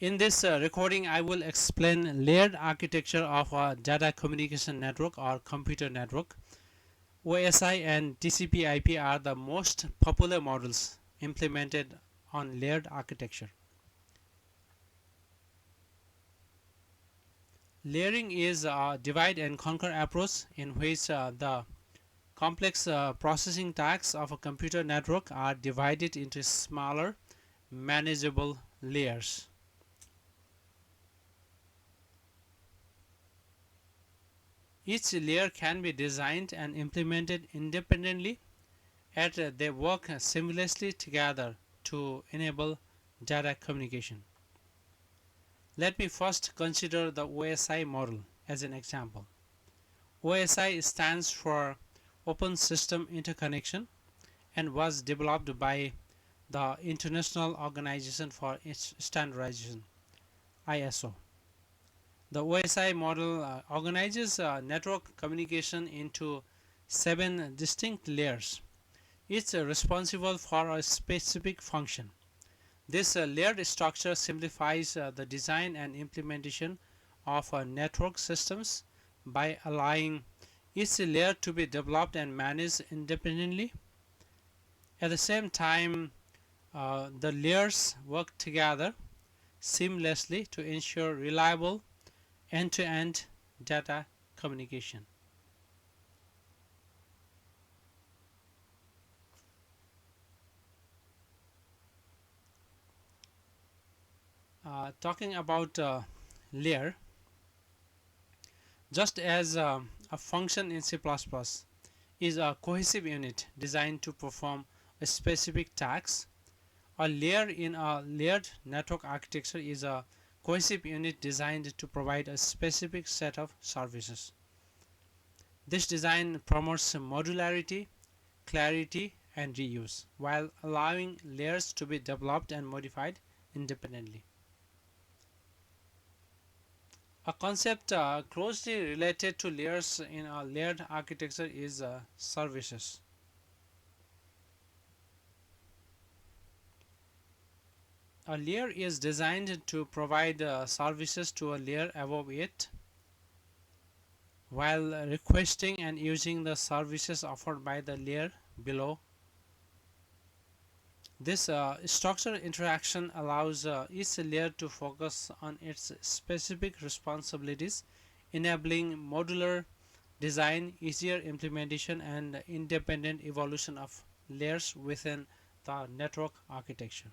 In this recording, I will explain layered architecture of a data communication network or computer network. OSI and TCP IP are the most popular models implemented on layered architecture. Layering is a divide and conquer approach in which the complex processing tasks of a computer network are divided into smaller, manageable layers. Each layer can be designed and implemented independently, yet they work seamlessly together to enable data communication. Let me first consider the OSI model as an example. OSI stands for Open System Interconnection and was developed by the International Organization for Standardization (ISO). The OSI model organizes network communication into 7 distinct layers, each responsible for a specific function. This layered structure simplifies the design and implementation of network systems by allowing each layer to be developed and managed independently. At the same time, the layers work together seamlessly to ensure reliable end-to-end data communication. Talking about layer, just as a function in C++ is a cohesive unit designed to perform a specific task, a layer in a layered network architecture is a cohesive unit designed to provide a specific set of services. This design promotes modularity, clarity, and reuse while allowing layers to be developed and modified independently. A concept closely related to layers in a layered architecture is services. A layer is designed to provide services to a layer above it while requesting and using the services offered by the layer below. This structure interaction allows each layer to focus on its specific responsibilities, enabling modular design, easier implementation, and independent evolution of layers within the network architecture.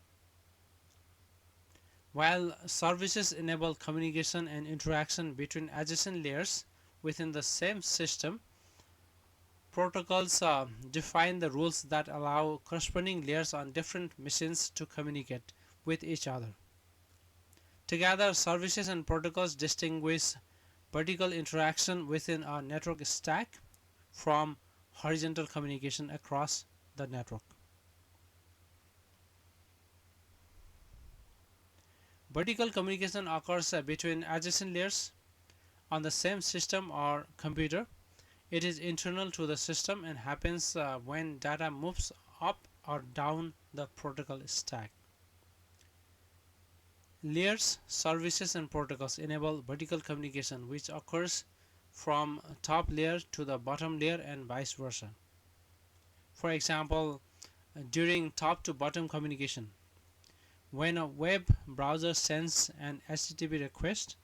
While services enable communication and interaction between adjacent layers within the same system, protocols define the rules that allow corresponding layers on different machines to communicate with each other. Together, services and protocols distinguish vertical interaction within a network stack from horizontal communication across the network. Vertical communication occurs between adjacent layers on the same system or computer. It is internal to the system and happens when data moves up or down the protocol stack. Layers, services, and protocols enable vertical communication, which occurs from top layer to the bottom layer and vice versa. For example, during top to bottom communication, when a web browser sends an HTTP request,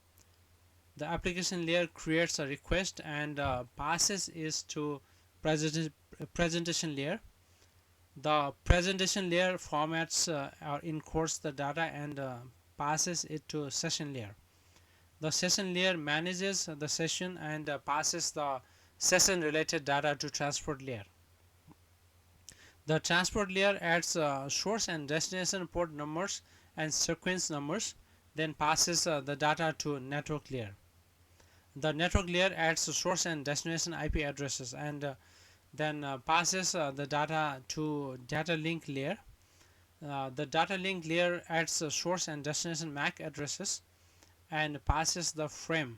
the application layer creates a request and passes it to presentation layer. The presentation layer formats or encodes the data and passes it to session layer. The session layer manages the session and passes the session related data to transport layer. The transport layer adds source and destination port numbers and sequence numbers, then passes the data to network layer. The network layer adds source and destination IP addresses and then passes the data to data link layer. The data link layer adds source and destination MAC addresses and passes the frame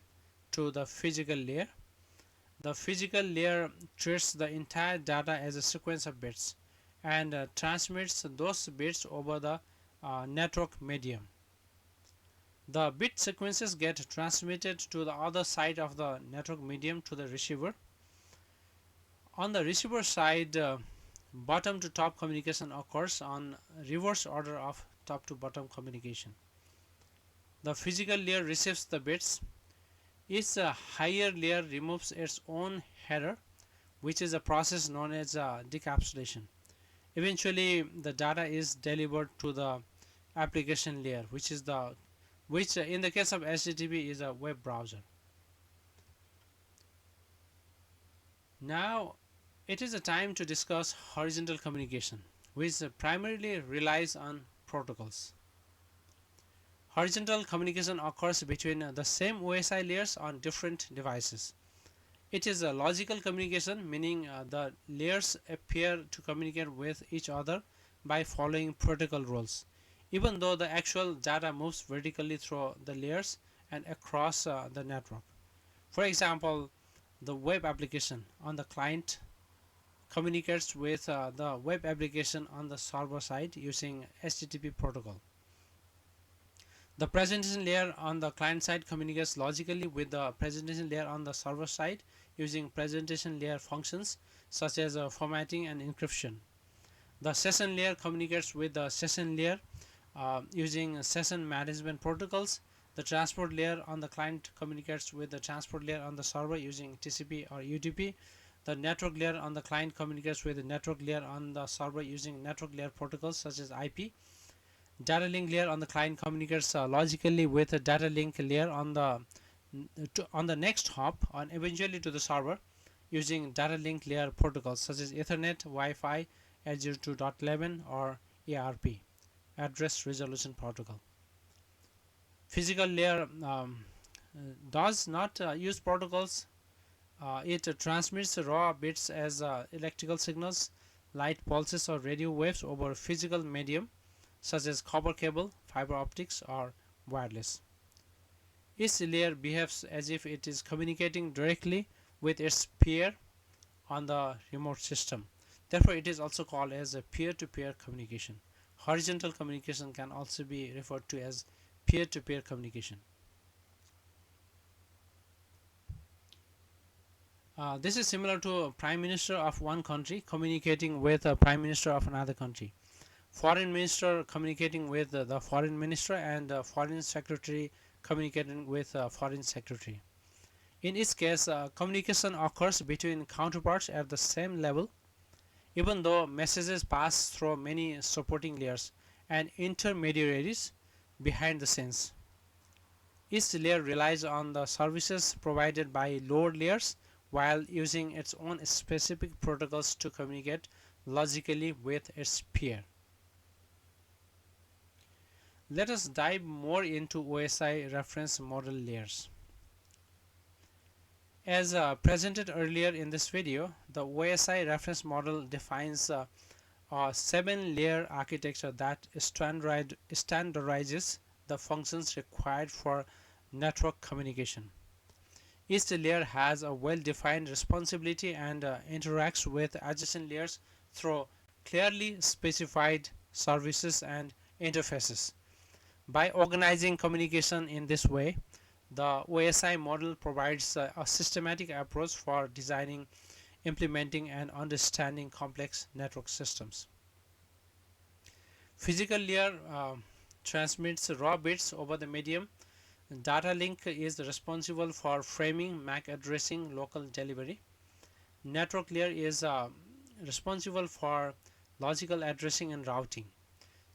to the physical layer. The physical layer treats the entire data as a sequence of bits and transmits those bits over the network medium. The bit sequences get transmitted to the other side of the network medium to the receiver. On the receiver side, bottom to top communication occurs on reverse order of top to bottom communication. The physical layer receives the bits. Each higher layer removes its own header, which is a process known as decapsulation. Eventually, the data is delivered to the application layer, which in the case of HTTP is a web browser. Now, it is a time to discuss horizontal communication, which primarily relies on protocols. Horizontal communication occurs between the same OSI layers on different devices. It is a logical communication, meaning the layers appear to communicate with each other by following protocol rules, even though the actual data moves vertically through the layers and across the network. For example, the web application on the client communicates with the web application on the server side using HTTP protocol. The presentation layer on the client side communicates logically with the presentation layer on the server side using presentation layer functions such as formatting and encryption. The session layer communicates with the session layer using session management protocols. The transport layer on the client communicates with the transport layer on the server using TCP or UDP. The network layer on the client communicates with the network layer on the server using network layer protocols such as IP. Data link layer on the client communicates logically with the data link layer on the next hop and eventually to the server using data link layer protocols such as Ethernet, Wi-Fi, 802.11 or ARP, Address Resolution Protocol. Physical layer does not use protocols. It transmits raw bits as electrical signals, light pulses or radio waves over physical medium such as copper cable, fiber optics or wireless. Each layer behaves as if it is communicating directly with its peer on the remote system. Therefore, it is also called as a peer-to-peer communication. Horizontal communication can also be referred to as peer-to-peer communication. This is similar to a prime minister of one country communicating with a prime minister of another country, foreign minister communicating with the foreign minister, and foreign secretary communicating with foreign secretary. In each case, communication occurs between counterparts at the same level, even though messages pass through many supporting layers and intermediaries behind the scenes. Each layer relies on the services provided by lower layers while using its own specific protocols to communicate logically with its peer. Let us dive more into OSI reference model layers. As presented earlier in this video, the OSI reference model defines a 7-layer architecture that standardizes the functions required for network communication. Each layer has a well-defined responsibility and interacts with adjacent layers through clearly specified services and interfaces. By organizing communication in this way, the OSI model provides a systematic approach for designing, implementing, and understanding complex network systems. Physical layer transmits raw bits over the medium. Data link is responsible for framing, MAC addressing, local delivery. Network layer is responsible for logical addressing and routing.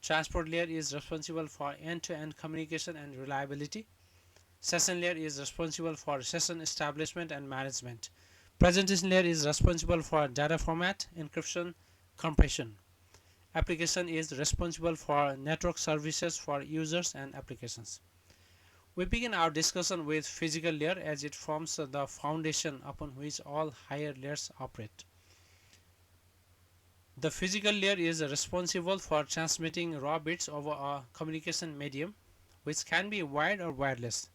Transport layer is responsible for end-to-end communication and reliability. Session layer is responsible for session establishment and management. Presentation layer is responsible for data format, encryption, compression. Application is responsible for network services for users and applications. We begin our discussion with physical layer as it forms the foundation upon which all higher layers operate. The physical layer is responsible for transmitting raw bits over a communication medium, which can be wired or wireless.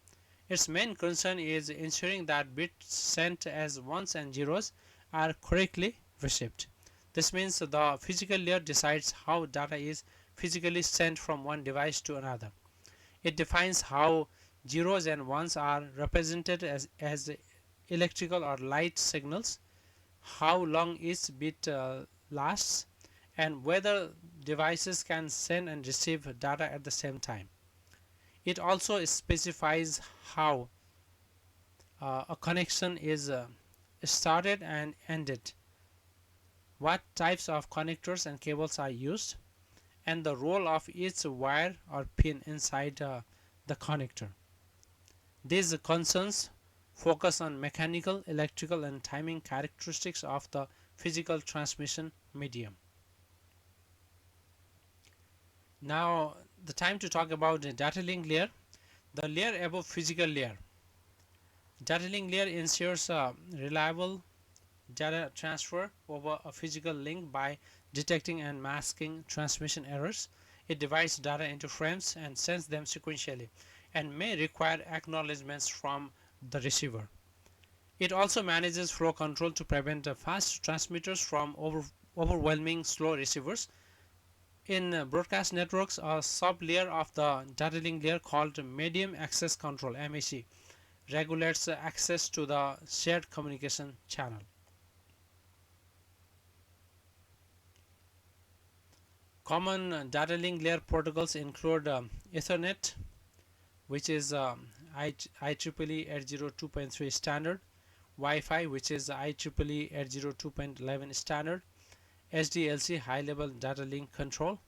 Its main concern is ensuring that bits sent as ones and zeros are correctly received. This means the physical layer decides how data is physically sent from one device to another. It defines how zeros and ones are represented as electrical or light signals, how long each bit lasts, and whether devices can send and receive data at the same time. It also specifies how a connection is started and ended, what types of connectors and cables are used, and the role of each wire or pin inside the connector. These concerns focus on mechanical, electrical, and timing characteristics of the physical transmission medium. Now, the time to talk about the data link layer. The layer above physical layer. Data link layer ensures reliable data transfer over a physical link by detecting and masking transmission errors. It divides data into frames and sends them sequentially, and may require acknowledgements from the receiver. It also manages flow control to prevent fast transmitters from overwhelming slow receivers. In broadcast networks, a sub-layer of the data link layer called medium access control (MAC) regulates access to the shared communication channel. Common data link layer protocols include Ethernet, which is IEEE 802.3 standard, Wi-Fi, which is IEEE 802.11 standard, SDLC high level data link control,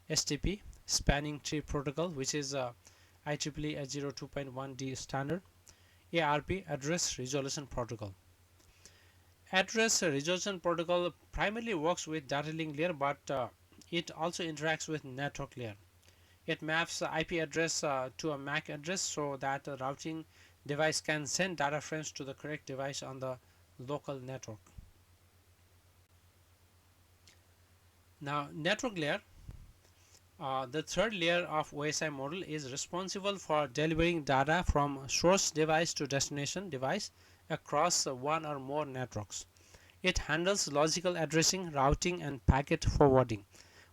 STP spanning tree protocol, which is IEEE 802.1d standard, ARP address resolution protocol. Address resolution protocol primarily works with data link layer, but it also interacts with network layer. It maps IP address to a MAC address so that a routing device can send data frames to the correct device on the local network. Now, network layer, the third layer of OSI model, is responsible for delivering data from source device to destination device across one or more networks. It handles logical addressing, routing, and packet forwarding.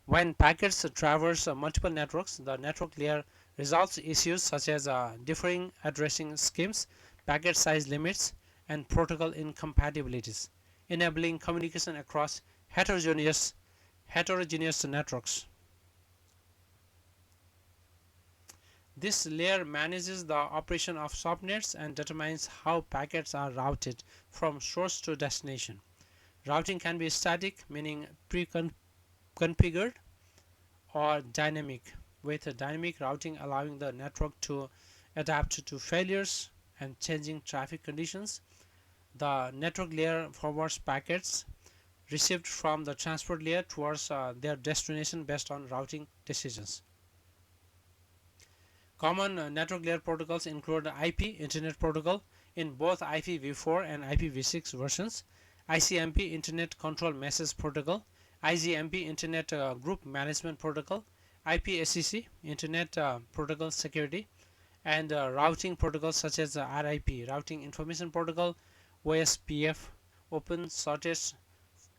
When packets traverse multiple networks, the network layer resolves issues such as differing addressing schemes, packet size limits, and protocol incompatibilities, enabling communication across heterogeneous networks. This layer manages the operation of subnets and determines how packets are routed from source to destination. Routing can be static, meaning pre-configured, or dynamic, with dynamic routing allowing the network to adapt to failures and changing traffic conditions. The network layer forwards packets received from the transport layer towards their destination based on routing decisions. Common network layer protocols include IP Internet Protocol in both IPv4 and IPv6 versions, ICMP Internet Control Message Protocol, IGMP Internet Group Management Protocol, IPSCC Internet Protocol Security, and routing protocols such as RIP Routing Information Protocol, OSPF Open Shortest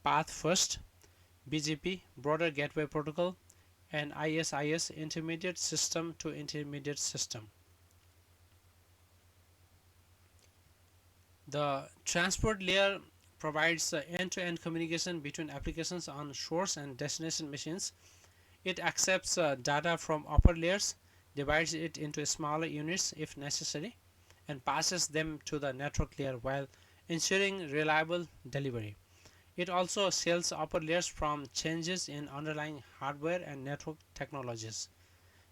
Path First, BGP Broader Gateway Protocol, and ISIS Intermediate System to Intermediate System. The transport layer provides end-to-end communication between applications on source and destination machines. It accepts data from upper layers, divides it into smaller units if necessary, and passes them to the network layer while ensuring reliable delivery. It also shields upper layers from changes in underlying hardware and network technologies.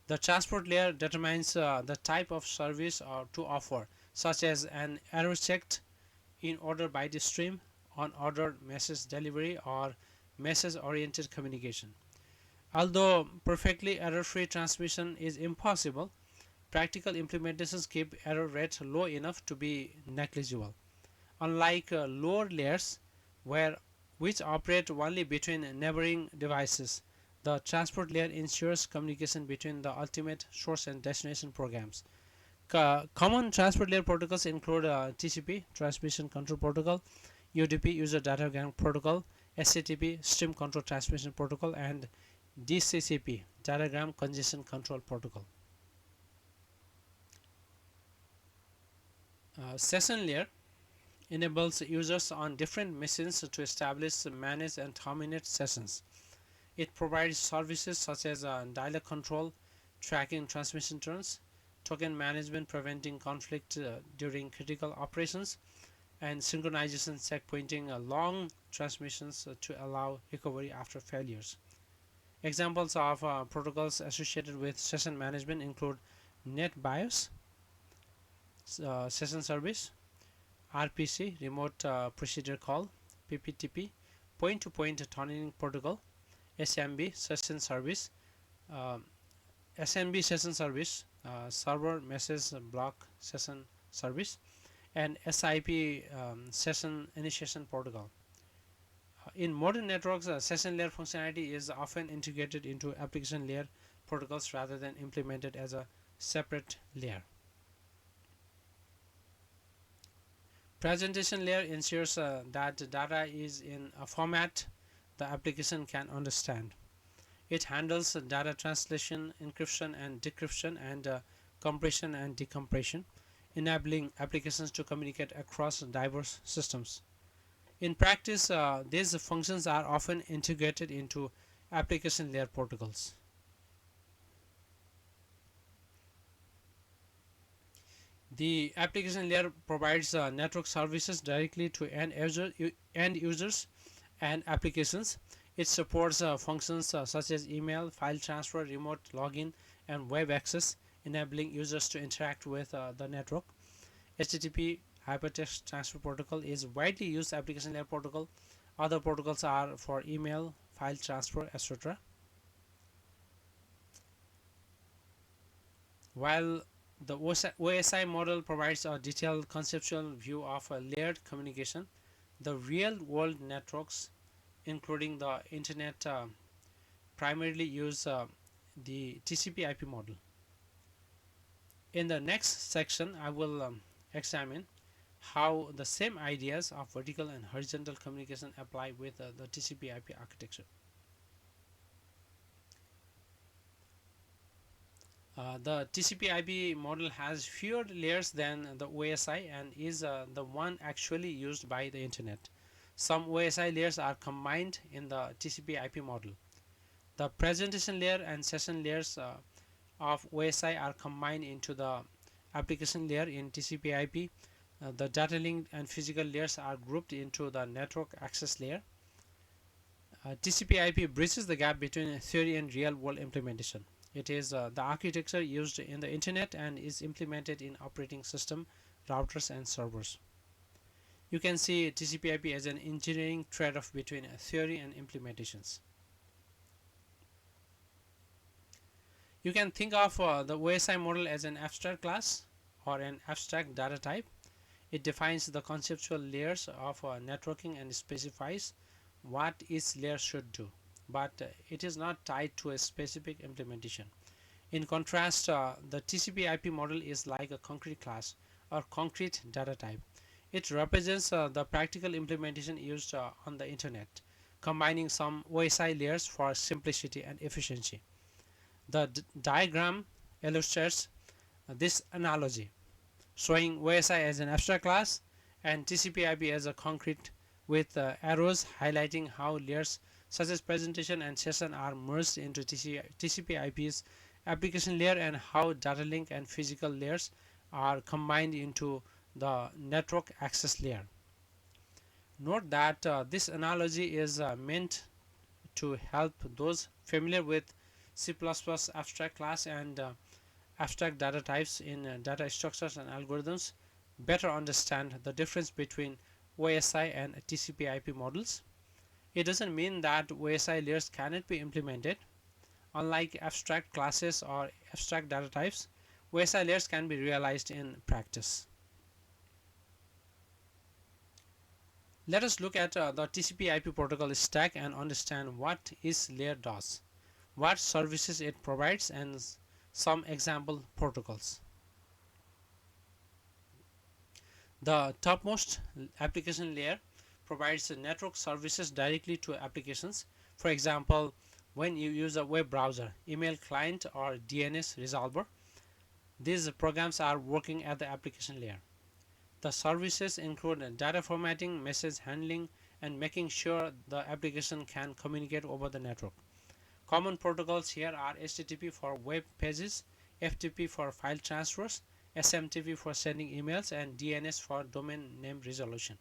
The transport layer determines the type of service to offer, such as an error checked in order byte stream, on order message delivery, or message oriented communication. Although perfectly error free transmission is impossible, practical implementations keep error rate low enough to be negligible. Unlike lower layers, which operate only between neighboring devices, the transport layer ensures communication between the ultimate source and destination programs. Common transport layer protocols include TCP, Transmission Control Protocol, UDP, User Datagram Protocol, SCTP, Stream Control Transmission Protocol, and DCCP, Datagram Congestion Control Protocol. Session layer enables users on different machines to establish, manage, and terminate sessions. It provides services such as dialog control, tracking transmission turns, token management preventing conflict during critical operations, and synchronization checkpointing long transmissions to allow recovery after failures. Examples of protocols associated with session management include NetBIOS, session service, RPC, remote procedure call, PPTP, point-to-point tunneling protocol, SMB, session service, uh, SMB session service, server message block session service, and SIP, session initiation protocol. In modern networks, session layer functionality is often integrated into application layer protocols rather than implemented as a separate layer. Presentation layer ensures that data is in a format the application can understand. It handles data translation, encryption and decryption, and compression and decompression, enabling applications to communicate across diverse systems. In practice, these functions are often integrated into application layer protocols. The application layer provides network services directly to end users and applications. It supports functions such as email, file transfer, remote login, and web access, enabling users to interact with the network. HTTP Hypertext Transfer Protocol is widely used application layer protocol. Other protocols are for email, file transfer, etc. While the OSI model provides a detailed conceptual view of a layered communication, the real world networks, including the internet, primarily use the TCP IP model. In the next section, I will examine how the same ideas of vertical and horizontal communication apply with the TCP IP architecture. The TCP IP model has fewer layers than the OSI and is the one actually used by the internet. Some OSI layers are combined in the TCP IP model. The presentation layer and session layers of OSI are combined into the application layer in TCP IP. The data link and physical layers are grouped into the network access layer. TCP IP bridges the gap between theory and real world implementation. It is the architecture used in the internet and is implemented in operating system, routers, and servers. You can see TCP IP as an engineering trade-off between theory and implementations. You can think of the OSI model as an abstract class or an abstract data type. It defines the conceptual layers of networking and specifies what each layer should do, but it is not tied to a specific implementation. In contrast, the TCP IP model is like a concrete class or concrete data type. It represents the practical implementation used on the internet, combining some OSI layers for simplicity and efficiency. The diagram illustrates this analogy, showing OSI as an abstract class and TCP IP as a concrete, with arrows highlighting how layers such as presentation and session are merged into TCP IP's application layer and how data link and physical layers are combined into the network access layer. Note that this analogy is meant to help those familiar with C++ abstract class and abstract data types in data structures and algorithms better understand the difference between OSI and TCP IP models. It doesn't mean that OSI layers cannot be implemented. Unlike abstract classes or abstract data types, OSI layers can be realized in practice. Let us look at the TCP IP protocol stack and understand what each layer does, what services it provides, and some example protocols. The topmost application layer provides network services directly to applications. For example, when you use a web browser, email client, or DNS resolver, these programs are working at the application layer. The services include data formatting, message handling, and making sure the application can communicate over the network. Common protocols here are HTTP for web pages, FTP for file transfers, SMTP for sending emails, and DNS for domain name resolution.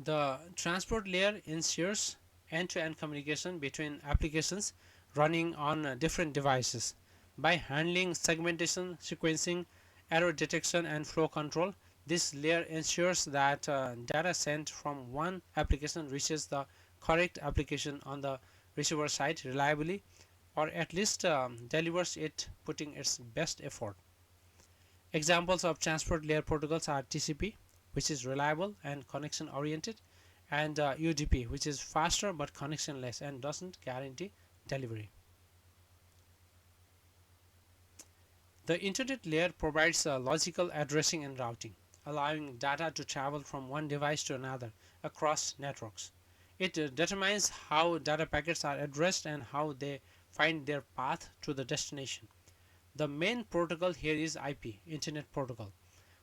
The transport layer ensures end-to-end communication between applications running on different devices. By handling segmentation, sequencing, error detection, and flow control, this layer ensures that data sent from one application reaches the correct application on the receiver side reliably, or at least delivers it putting its best effort. Examples of transport layer protocols are TCP, which is reliable and connection oriented, and UDP, which is faster but connectionless and doesn't guarantee delivery. The internet layer provides logical addressing and routing, allowing data to travel from one device to another across networks. It determines how data packets are addressed and how they find their path to the destination. The main protocol here is IP, Internet Protocol,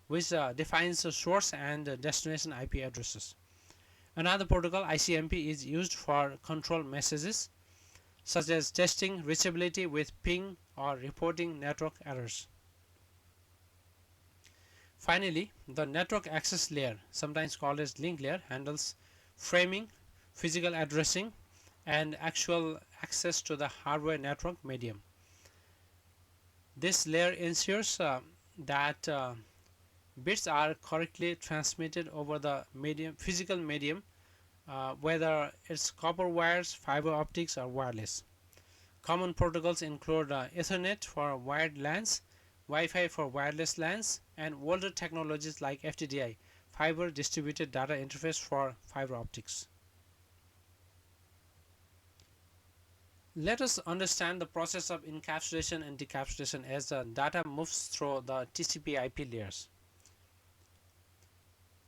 which defines the source and destination IP addresses. Another protocol, ICMP, is used for control messages such as testing reachability with ping or reporting network errors. Finally, the network access layer, sometimes called as link layer, handles framing, physical addressing, and actual access to the hardware network medium. This layer ensures that bits are correctly transmitted over the physical medium, whether it's copper wires, fiber optics, or wireless. Common protocols include Ethernet for wired LANs, Wi-Fi for wireless LANs, and older technologies like FTDI, Fiber Distributed Data Interface for fiber optics. Let us understand the process of encapsulation and decapsulation as the data moves through the TCP/IP layers.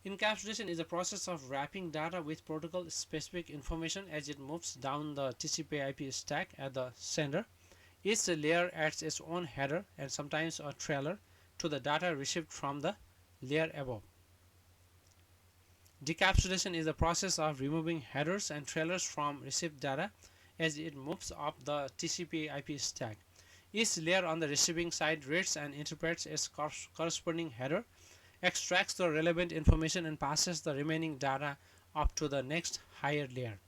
Encapsulation is a process of wrapping data with protocol-specific information as it moves down the TCP/IP stack at the sender. Each layer adds its own header and sometimes a trailer to the data received from the layer above. Decapsulation is the process of removing headers and trailers from received data as it moves up the TCP/IP stack. Each layer on the receiving side reads and interprets its corresponding header, extracts the relevant information, and passes the remaining data up to the next higher layer.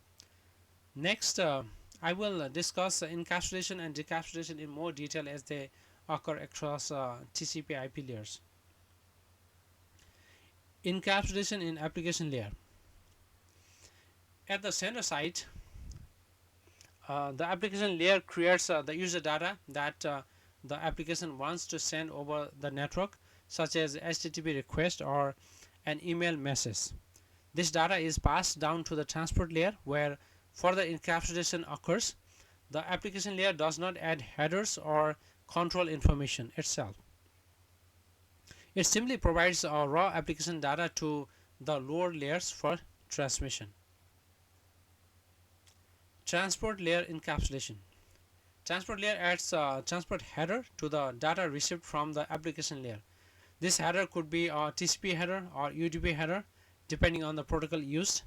Next, I will discuss encapsulation and decapsulation in more detail as they occur across TCP/IP layers. Encapsulation in application layer. At the sender side, the application layer creates the user data that the application wants to send over the network, such as HTTP request or an email message. This data is passed down to the transport layer where further encapsulation occurs. The application layer does not add headers or control information itself. It simply provides raw application data to the lower layers for transmission. Transport layer encapsulation. Transport layer adds a transport header to the data received from the application layer. This header could be a TCP header or UDP header depending on the protocol used.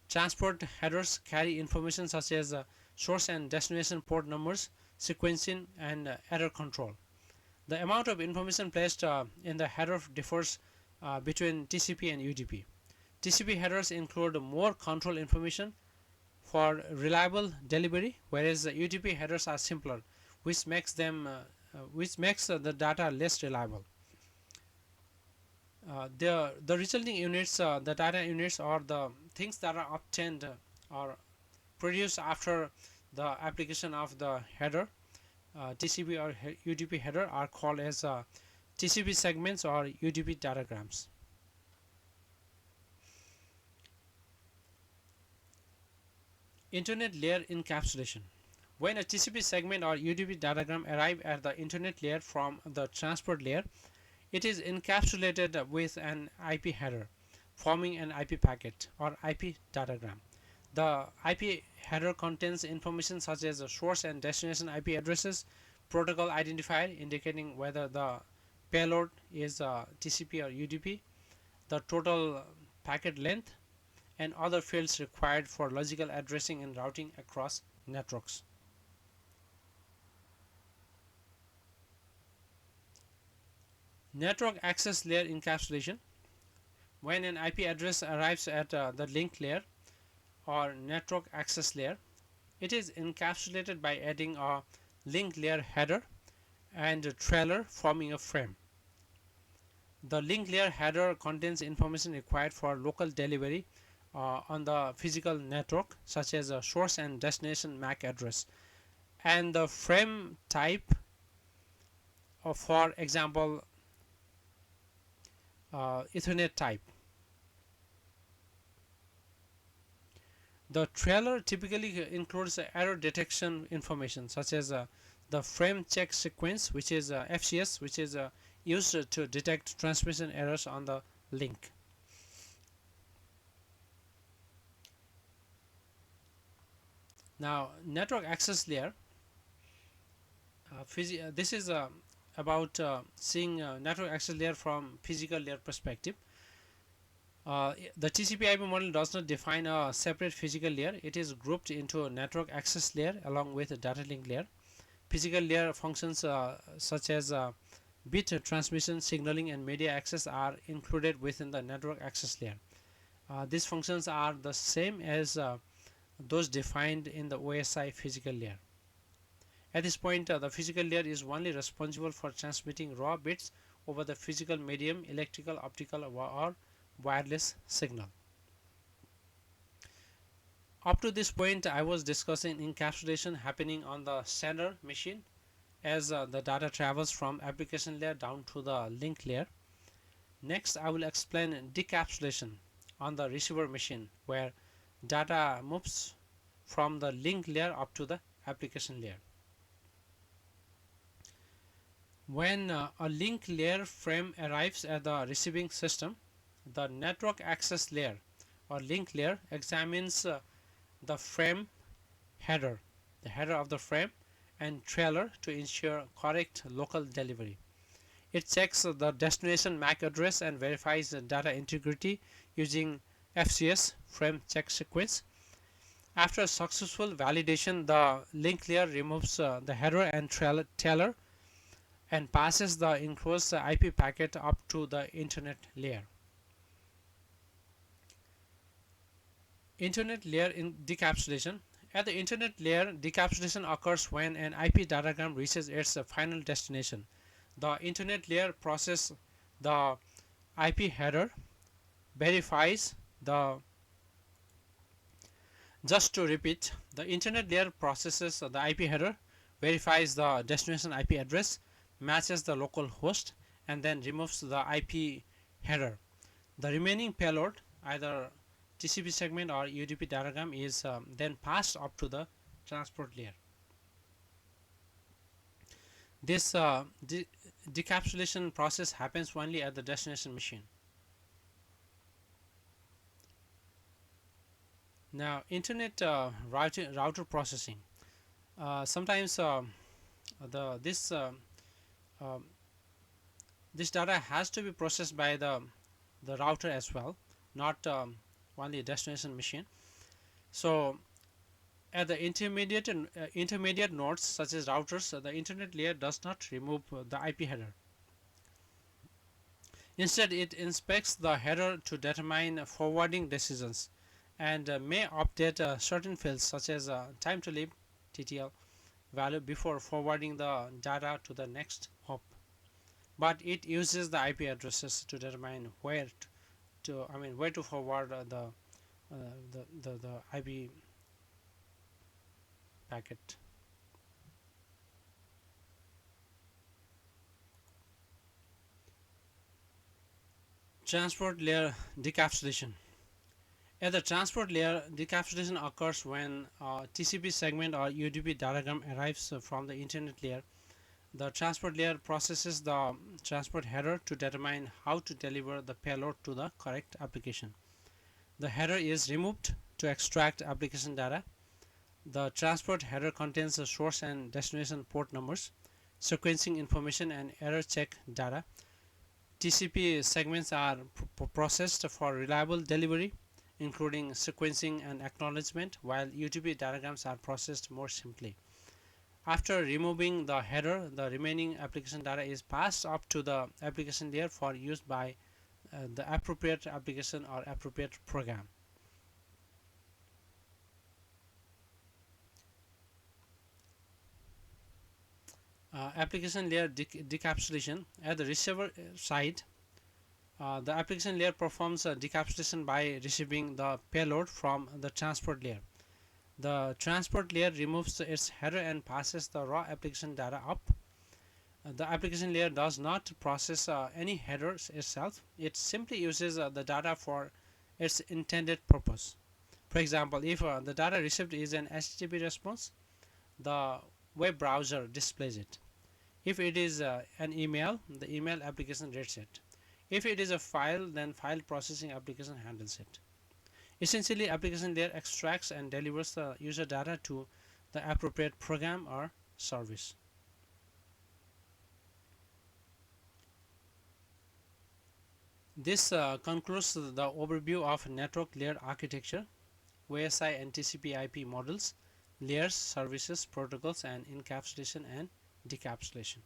Transport headers carry information such as source and destination port numbers, sequencing, and error control. The amount of information placed in the header differs between TCP and UDP. TCP headers include more control information for reliable delivery, whereas the UDP headers are simpler, which makes the data less reliable. The resulting units, the data units, or the things that are obtained or produced after the application of the header, TCP or UDP header, are called as TCP segments or UDP datagrams. Internet layer encapsulation. When a TCP segment or UDP datagram arrives at the internet layer from the transport layer, it is encapsulated with an IP header, forming an IP packet or IP datagram. The IP header contains information such as the source and destination IP addresses, protocol identifier indicating whether the payload is TCP or UDP, the total packet length, and other fields required for logical addressing and routing across networks. Network access layer encapsulation. When an IP address arrives at the link layer or network access layer, it is encapsulated by adding a link layer header and a trailer forming a frame. The link layer header contains information required for local delivery on the physical network, such as a source and destination MAC address, and the frame type, for example, Ethernet type. The trailer typically includes error detection information, such as the frame check sequence, which is FCS, which is used to detect transmission errors on the link. Now, network access layer. This is about seeing network access layer from physical layer perspective. The TCP/IP model does not define a separate physical layer. It is grouped into a network access layer along with a data link layer. Physical layer functions such as bit transmission, signaling, and media access are included within the network access layer. These functions are the same as those defined in the OSI physical layer. At this point, the physical layer is only responsible for transmitting raw bits over the physical medium, electrical, optical, or wireless signal. Up to this point, I was discussing encapsulation happening on the sender machine as the data travels from application layer down to the link layer. Next, I will explain decapsulation on the receiver machine, where data moves from the link layer up to the application layer. When a link layer frame arrives at the receiving system, the network access layer or link layer examines the frame header, the header of the frame, and trailer to ensure correct local delivery. It checks the destination MAC address and verifies data integrity using FCS, frame check sequence. After successful validation, the link layer removes the header and trailer and passes the enclosed IP packet up to the internet layer. Internet layer in decapsulation. At the internet layer, decapsulation occurs when an IP datagram reaches its final destination. The internet layer processes the IP header, verifies the Just to repeat, the internet layer processes the IP header, verifies the destination IP address, matches the local host, and then removes the IP header. The remaining payload, either TCP segment or UDP datagram, is then passed up to the transport layer. This decapsulation process happens only at the destination machine. Now, internet router processing. Sometimes this data has to be processed by the router as well, not only destination machine. So, at the intermediate nodes such as routers, the internet layer does not remove the IP header. Instead, it inspects the header to determine forwarding decisions and may update certain fields such as time to live (TTL) value before forwarding the data to the next hop. But it uses the IP addresses to determine where to forward the IP packet. Transport layer decapsulation. At the transport layer, decapsulation occurs when a TCP segment or UDP datagram arrives from the internet layer. The transport layer processes the transport header to determine how to deliver the payload to the correct application. The header is removed to extract application data. The transport header contains the source and destination port numbers, sequencing information, and error check data. TCP segments are processed for reliable delivery, including sequencing and acknowledgement, while UDP diagrams are processed more simply. After removing the header, the remaining application data is passed up to the application layer for use by the appropriate application or appropriate program. Application layer decapsulation. At the receiver side, the application layer performs decapsulation by receiving the payload from the transport layer. The transport layer removes its header and passes the raw application data up. The application layer does not process any headers itself. It simply uses the data for its intended purpose. For example, if the data received is an HTTP response, the web browser displays it. If it is an email, the email application reads it. If it is a file, then file processing application handles it. Essentially, application layer extracts and delivers the user data to the appropriate program or service. This concludes the overview of network layer architecture, OSI and TCP IP models, layers, services, protocols, and encapsulation and decapsulation.